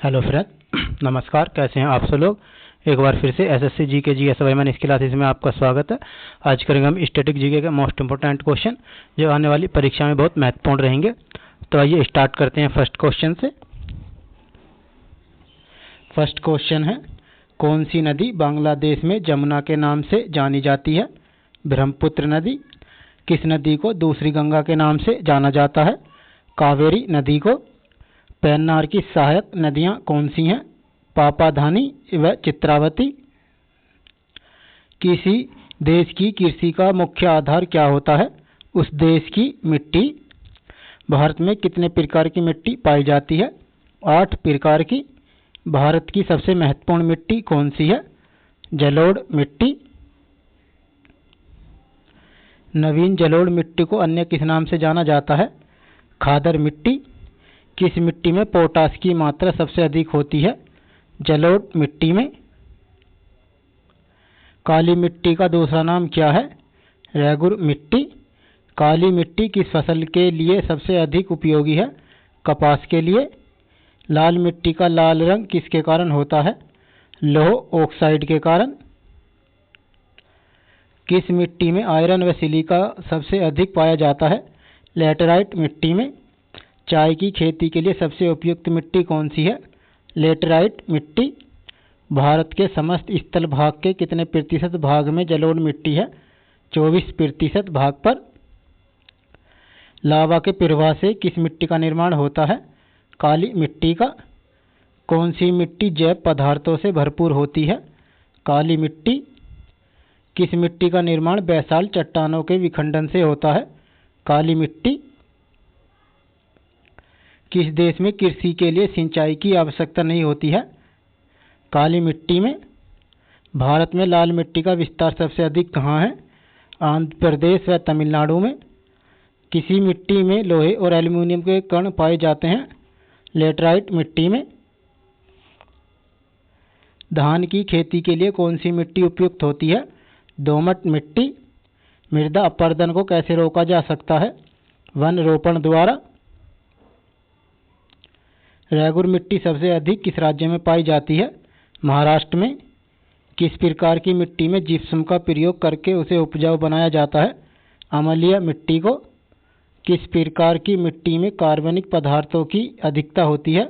Hello friend, नमस्कार। कैसे हैं आप सब लोग। एक बार फिर से एसएससी जीके जीएस वाईमैन इस क्लासेस में आपका स्वागत है। आज करेंगे हम स्टैटिक जीके के मोस्ट इंपोर्टेंट क्वेश्चन जो आने वाली परीक्षा में बहुत महत्वपूर्ण रहेंगे। तो आइए स्टार्ट करते हैं फर्स्ट क्वेश्चन से। फर्स्ट क्वेश्चन है, कौन सी नदी बांग्लादेश में जमुना के नाम से जानी जाती है? ब्रह्मपुत्र नदी। किस नदी को दूसरी गंगा के नाम से जाना जाता है? कावेरी नदी को। पेन्नार की सहायक नदियां कौन सी हैं? पापाधानी व चित्रावती। किसी देश की कृषि का मुख्य आधार क्या होता है? उस देश की मिट्टी। भारत में कितने प्रकार की मिट्टी पाई जाती है? 8 प्रकार की। भारत की सबसे महत्वपूर्ण मिट्टी कौन सी है? जलोढ़ मिट्टी। नवीन जलोढ़ मिट्टी को अन्य किस नाम से जाना जाता है? खादर मिट्टी। किस मिट्टी में पोटाश की मात्रा सबसे अधिक होती है? जलोढ़ मिट्टी में। काली मिट्टी का दूसरा नाम क्या है? रेगुर मिट्टी। काली मिट्टी किस फसल के लिए सबसे अधिक उपयोगी है? कपास के लिए। लाल मिट्टी का लाल रंग किसके कारण होता है? लौह ऑक्साइड के कारण। किस मिट्टी में आयरन व सिलिका सबसे अधिक पाया जाता है? लैटेराइट मिट्टी में। चाय की खेती के लिए सबसे उपयुक्त मिट्टी कौन सी है? लैटेराइट मिट्टी। भारत के समस्त स्थल भाग के कितने प्रतिशत भाग में जलोढ़ मिट्टी है? 24% भाग पर। लावा के प्रवाह से किस मिट्टी का निर्माण होता है? काली मिट्टी का। कौन सी मिट्टी जैव पदार्थों से भरपूर होती है? काली मिट्टी। किस मिट्टी का निर्माण बैसाल्ट चट्टानों के विखंडन से होता है? काली मिट्टी। किस देश में कृषि के लिए सिंचाई की आवश्यकता नहीं होती है? काली मिट्टी में। भारत में लाल मिट्टी का विस्तार सबसे अधिक कहाँ है? आंध्र प्रदेश व तमिलनाडु में। किसी मिट्टी में लोहे और एल्यूमीनियम के कण पाए जाते हैं? लैटेराइट मिट्टी में। धान की खेती के लिए कौन सी मिट्टी उपयुक्त होती है? दोमट मिट्टी। मृदा अपरदन को कैसे रोका जा सकता है? वन रोपण द्वारा। रेगुर मिट्टी सबसे अधिक किस राज्य में पाई जाती है? महाराष्ट्र में। किस प्रकार की मिट्टी में जिप्सम का प्रयोग करके उसे उपजाऊ बनाया जाता है? अम्लीय मिट्टी को। किस प्रकार की मिट्टी में कार्बनिक पदार्थों की अधिकता होती है?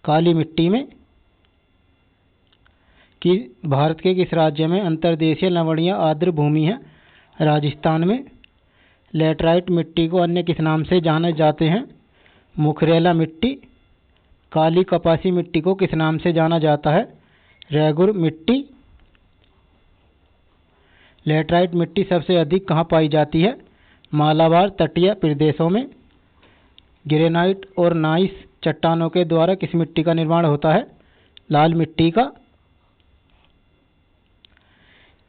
काली मिट्टी में। कि भारत के किस राज्य में अंतर्देशीय लवणीय आर्द्र भूमि है? राजस्थान में। लैटेराइट मिट्टी को अन्य किस नाम से जाने जाते हैं? मुखरेला मिट्टी। काली कपासी मिट्टी को किस नाम से जाना जाता है? रेगुर मिट्टी। लैटेराइट मिट्टी सबसे अधिक कहाँ पाई जाती है? मालाबार तटीय प्रदेशों में। ग्रेनाइट और नाइस चट्टानों के द्वारा किस मिट्टी का निर्माण होता है? लाल मिट्टी का।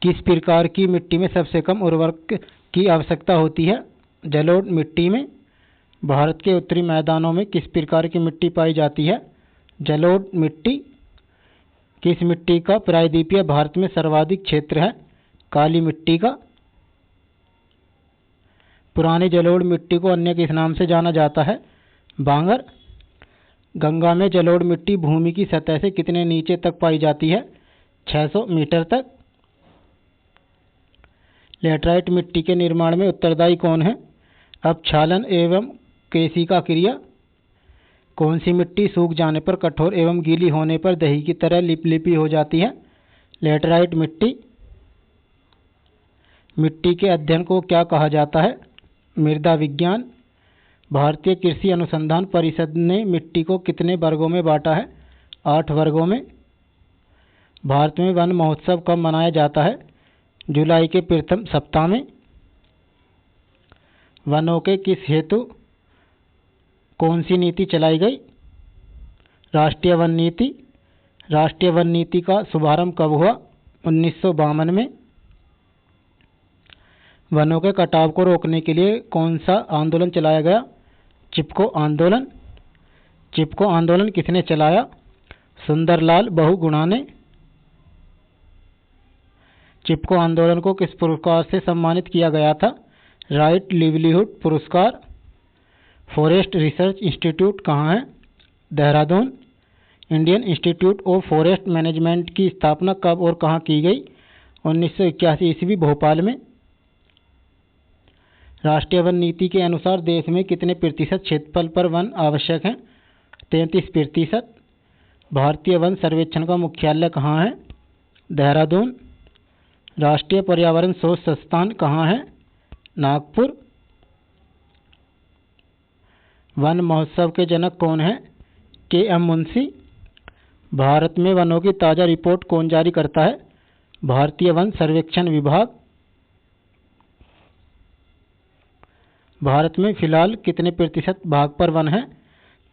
किस प्रकार की मिट्टी में सबसे कम उर्वरक की आवश्यकता होती है? जलोढ़ मिट्टी में। भारत के उत्तरी मैदानों में किस प्रकार की मिट्टी पाई जाती है? जलोढ़ मिट्टी। किस मिट्टी का प्रायद्वीपीय भारत में सर्वाधिक क्षेत्र है? काली मिट्टी का। पुरानी जलोढ़ मिट्टी को अन्य किस नाम से जाना जाता है? बांगर। गंगा में जलोढ़ मिट्टी भूमि की सतह से कितने नीचे तक पाई जाती है? 600 मीटर तक। लैटेराइट मिट्टी के निर्माण में उत्तरदायी कौन है? अपक्षालन एवं केशिका क्रिया। कौन सी मिट्टी सूख जाने पर कठोर एवं गीली होने पर दही की तरह लिपलिपी हो जाती है? लैटेराइट मिट्टी। मिट्टी के अध्ययन को क्या कहा जाता है? मृदा विज्ञान। भारतीय कृषि अनुसंधान परिषद ने मिट्टी को कितने वर्गों में बांटा है? 8 वर्गों में। भारत में वन महोत्सव कब मनाया जाता है? जुलाई के प्रथम सप्ताह में। वनों के किस हेतु कौन सी नीति चलाई गई? राष्ट्रीय वन नीति। राष्ट्रीय वन नीति का शुभारंभ कब हुआ? 1952 में। वनों के कटाव को रोकने के लिए कौन सा आंदोलन चलाया गया? चिपको आंदोलन। चिपको आंदोलन किसने चलाया? सुंदरलाल बहुगुणा ने। चिपको आंदोलन को किस पुरस्कार से सम्मानित किया गया था? राइट लिवलीहुड पुरस्कार। फॉरेस्ट रिसर्च इंस्टीट्यूट कहाँ है? Dehradun. Indian institute of forest management की स्थापना कब और कहाँ की गई? 1981 ईस्वी, भोपाल में। राष्ट्रीय वन नीति के अनुसार देश में कितने प्रतिशत क्षेत्रफल पर वन आवश्यक हैं? 33%। भारतीय वन सर्वेक्षण का मुख्यालय कहाँ है? देहरादून। राष्ट्रीय पर्यावरण शोध संस्थान कहाँ है? नागपुर। वन महोत्सव के जनक कौन है? के.एम. मुंशी। भारत में वनों की ताज़ा रिपोर्ट कौन जारी करता है? भारतीय वन सर्वेक्षण विभाग। भारत में फिलहाल कितने प्रतिशत भाग पर वन है?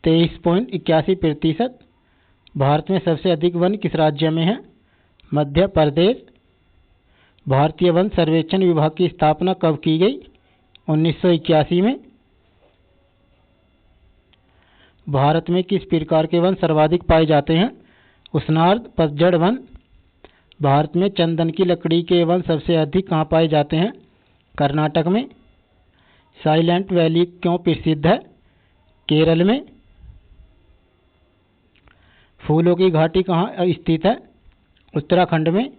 23.81%। भारत में सबसे अधिक वन किस राज्य में है? मध्य प्रदेश। भारतीय वन सर्वेक्षण विभाग की स्थापना कब की गई? 1981 में। भारत में किस प्रकार के वन सर्वाधिक पाए जाते हैं? उष्णार्ध पतझड़ वन। भारत में चंदन की लकड़ी के वन सबसे अधिक कहाँ पाए जाते हैं? कर्नाटक में। साइलेंट वैली क्यों प्रसिद्ध है? केरल में। फूलों की घाटी कहाँ स्थित है? उत्तराखंड में।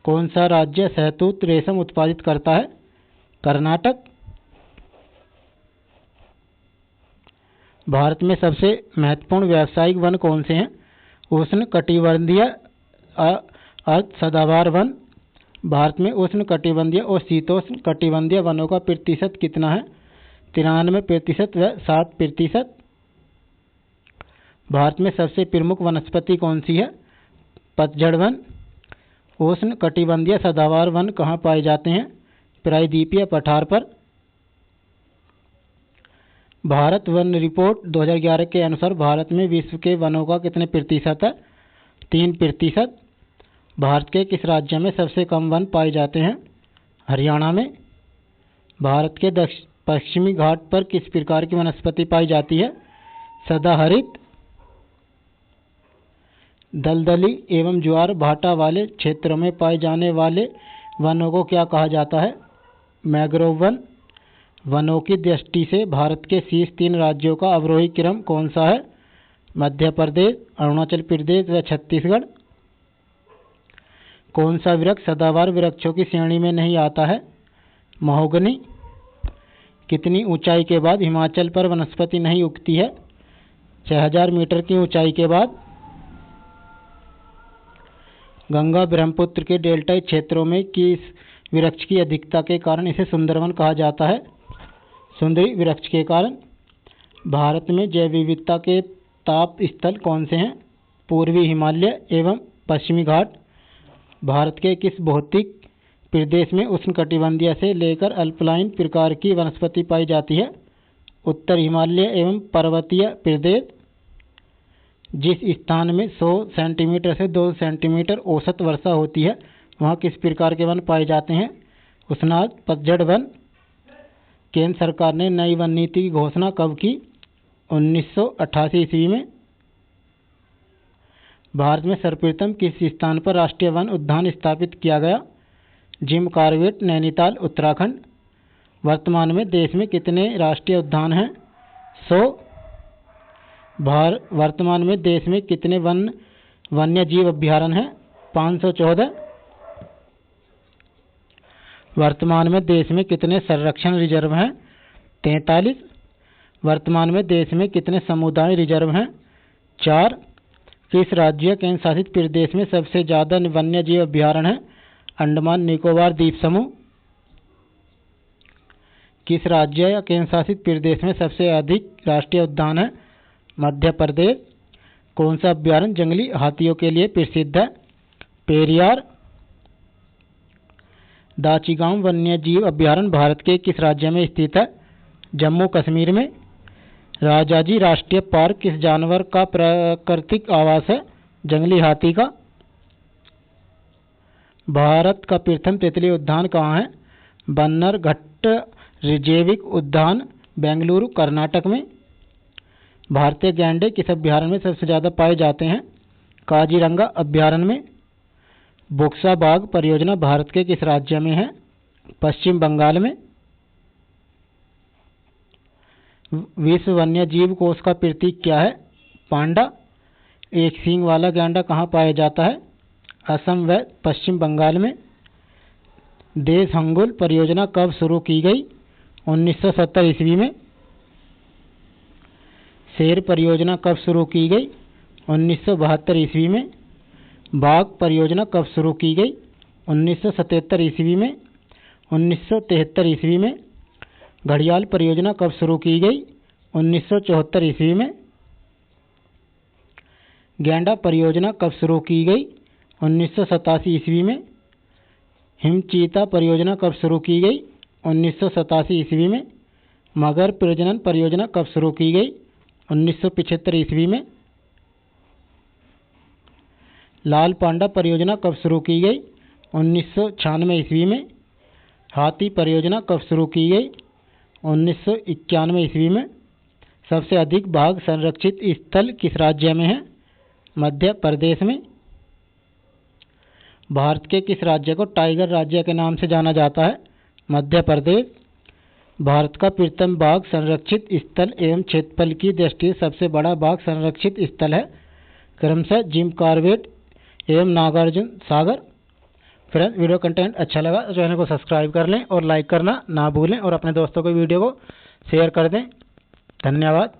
कौन सा राज्य शहतूत रेशम उत्पादित करता है? कर्नाटक। भारत में सबसे महत्वपूर्ण व्यावसायिक वन कौन से हैं? उष्ण कटिबंधीय अर्ध सदाबहार वन। भारत में उष्ण कटिबंधीय और शीतोष्ण कटिबंधीय वनों का प्रतिशत कितना है? 93% व 7%। भारत में सबसे प्रमुख वनस्पति कौन सी है? पतझड़ वन। उष्ण कटिबंधीय सदाबहार वन कहाँ पाए जाते हैं? प्रायद्वीपीय पठार पर। भारत वन रिपोर्ट 2011 के अनुसार भारत में विश्व के वनों का कितने प्रतिशत है? 3%। भारत के किस राज्य में सबसे कम वन पाए जाते हैं? हरियाणा में। भारत के पश्चिमी घाट पर किस प्रकार की वनस्पति पाई जाती है? सदाहरित। दलदली एवं ज्वार भाटा वाले क्षेत्रों में पाए जाने वाले वनों को क्या कहा जाता है? Mangrove one. वनों की दृष्टि से भारत के शीर्ष 3 राज्यों का अवरोही क्रम कौन सा है? मध्य प्रदेश, अरुणाचल प्रदेश व छत्तीसगढ़। कौन सा वृक्ष सदाबहार वृक्षों की श्रेणी में नहीं आता है? महोगनी। कितनी ऊंचाई के बाद हिमाचल पर वनस्पति नहीं उगती है? 6000 मीटर की ऊंचाई के बाद। गंगा ब्रह्मपुत्र के डेल्टाई क्षेत्रों में किस वृक्ष की अधिकता के कारण इसे सुंदरवन कहा जाता है? सुंदरी वृक्ष के कारण। भारत में जैव विविधता के ताप स्थल कौन से हैं? पूर्वी हिमालय एवं पश्चिमी घाट। भारत के किस भौतिक प्रदेश में उष्णकटिबंधीय से लेकर अल्पाइन प्रकार की वनस्पति पाई जाती है? उत्तर हिमालय एवं पर्वतीय प्रदेश। जिस स्थान में 100 सेंटीमीटर से 200 सेंटीमीटर औसत वर्षा होती है वहाँ किस प्रकार के वन पाए जाते हैं? उष्णार्ध पतझड़ वन। केंद्र सरकार ने नई वन नीति की घोषणा कब की? 1988 ईस्वी में। भारत में सर्वप्रथम किस स्थान पर राष्ट्रीय वन उद्यान स्थापित किया गया? Jim Corbett, Nainital, Uttarakhand. वर्तमान में देश में कितने राष्ट्रीय उद्यान हैं? 100। वर्तमान में देश में कितने वन्य जीव अभ्यारण्य हैं? 514। वर्तमान में देश में कितने संरक्षण रिजर्व हैं? 43। वर्तमान में देश में कितने समुदाय रिजर्व हैं? 4। किस राज्य केंद्र शासित प्रदेश में सबसे ज्यादा वन्य जीव अभ्यारण्य हैं? अंडमान निकोबार द्वीप समूह। किस राज्य या केंद्र शासित प्रदेश में सबसे अधिक राष्ट्रीय उद्यान है? मध्य प्रदेश। कौन सा अभ्यारण्य जंगली हाथियों के लिए प्रसिद्ध है? पेरियार। दाचीगांव वन्य जीव अभ्यारण्य भारत के किस राज्य में स्थित है? जम्मू कश्मीर में। राजाजी राष्ट्रीय पार्क किस जानवर का प्राकृतिक आवास है? जंगली हाथी का। भारत का प्रथम तितली उद्यान कहाँ है? बन्नरघट्ट जैविक उद्यान, बेंगलुरु, कर्नाटक में। भारतीय गैंडे किस अभ्यारण्य में सबसे ज्यादा पाए जाते हैं? काजीरंगा अभ्यारण्य में। बुक्सा बाग परियोजना भारत के किस राज्य में है? पश्चिम बंगाल में। विश्व वन्य जीव कोष का प्रतीक क्या है? पांडा। एक सींग वाला गैंडा कहाँ पाया जाता है? असम व पश्चिम बंगाल में। देश हंगुल परियोजना कब शुरू की गई? 1970 ईस्वी में। शेर परियोजना कब शुरू की गई? 1972 ईस्वी में। बाघ परियोजना कब शुरू की गई? 1977 ईस्वी में। 1973 ईस्वी में। घड़ियाल परियोजना कब शुरू की गई? 1974 ईस्वी में। गैंडा परियोजना कब शुरू की गई? 1987 ईस्वी में। हिमचीता परियोजना कब शुरू की गई? 1987 ईस्वी में। मगर प्रजनन परियोजना कब शुरू की गई? 1975 ईस्वी में। लाल पांडा परियोजना कब शुरू की गई? 1996 ईस्वी में। हाथी परियोजना कब शुरू की गई? 1991 ईस्वी में। सबसे अधिक बाघ संरक्षित स्थल किस राज्य में है? मध्य प्रदेश में। भारत के किस राज्य को टाइगर राज्य के नाम से जाना जाता है? मध्य प्रदेश। भारत का प्रथम बाघ संरक्षित स्थल एवं क्षेत्रफल की दृष्टि से सबसे बड़ा बाघ संरक्षित स्थल है क्रमशः जिम कॉर्बेट एवं Nagarjuna Sagar. Friends, video content अच्छा लगा तो चैनल को सब्सक्राइब कर लें और लाइक करना ना भूलें और अपने दोस्तों को वीडियो को शेयर कर दें। धन्यवाद।